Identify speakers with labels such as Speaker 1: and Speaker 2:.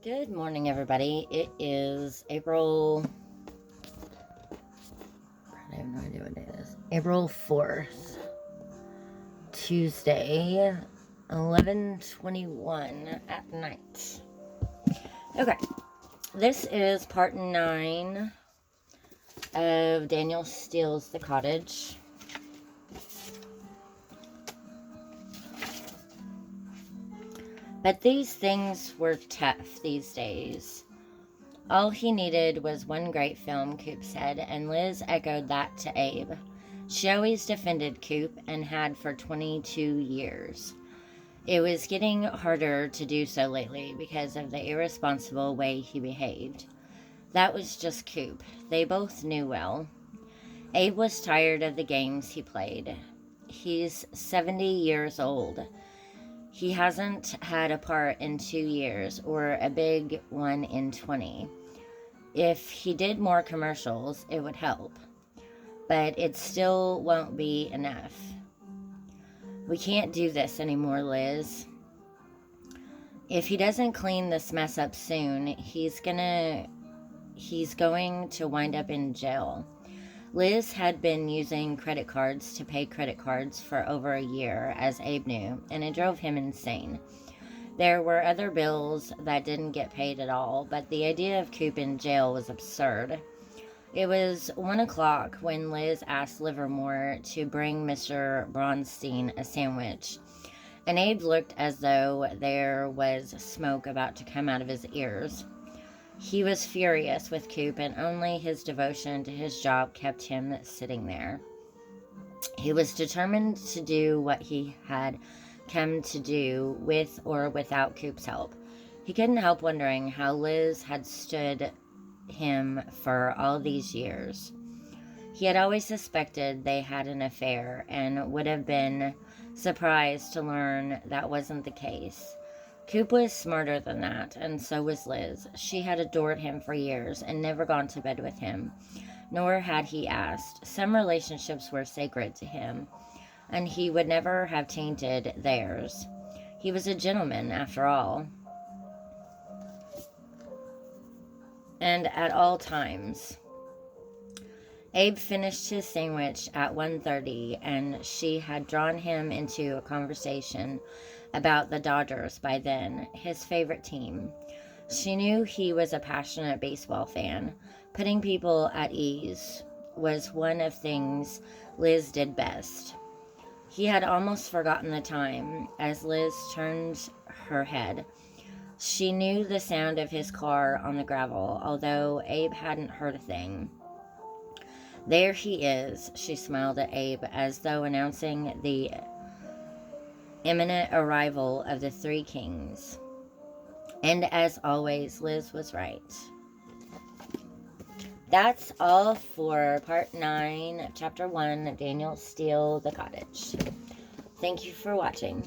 Speaker 1: Good morning, everybody. It is April... I have no idea what it is. April 4th. Tuesday, 11:21 at night. Okay. This is part 9 of Daniel Steals the Cottage. But these things were tough these days. All he needed was one great film, Coop said, and Liz echoed that to Abe. She always defended Coop and had for 22 years. It was getting harder to do so lately because of the irresponsible way he behaved. That was just Coop. They both knew well. Abe was tired of the games he played. He's 70 years old. He hasn't had a part in 2 years, or a big one in 20. If he did more commercials, it would help. But it still won't be enough. We can't do this anymore, Liz. If he doesn't clean this mess up soon, he's going to wind up in jail. Liz had been using credit cards to pay credit cards for over a year, as Abe knew, and it drove him insane. There were other bills that didn't get paid at all, but the idea of Coop in jail was absurd. It was 1 o'clock when Liz asked Livermore to bring Mr. Bronstein a sandwich, and Abe looked as though there was smoke about to come out of his ears. He was furious with Coop, and only his devotion to his job kept him sitting there. He was determined to do what he had come to do, with or without Coop's help. He couldn't help wondering how Liz had stood him for all these years. He had always suspected they had an affair, and would have been surprised to learn that wasn't the case. Coop was smarter than that, and so was Liz. She had adored him for years and never gone to bed with him, nor had he asked. Some relationships were sacred to him, and he would never have tainted theirs. He was a gentleman, after all, and at all times. Abe finished his sandwich at 1:30, and she had drawn him into a conversation about the Dodgers by then, his favorite team. She knew he was a passionate baseball fan. Putting people at ease was one of things Liz did best. He had almost forgotten the time as Liz turned her head. She knew the sound of his car on the gravel, although Abe hadn't heard a thing. There he is, she smiled at Abe, as though announcing the imminent arrival of the Three Kings. And as always, Liz was right. That's all for part 9 of chapter 1 of Daniel Steal the Cottage. Thank you for watching.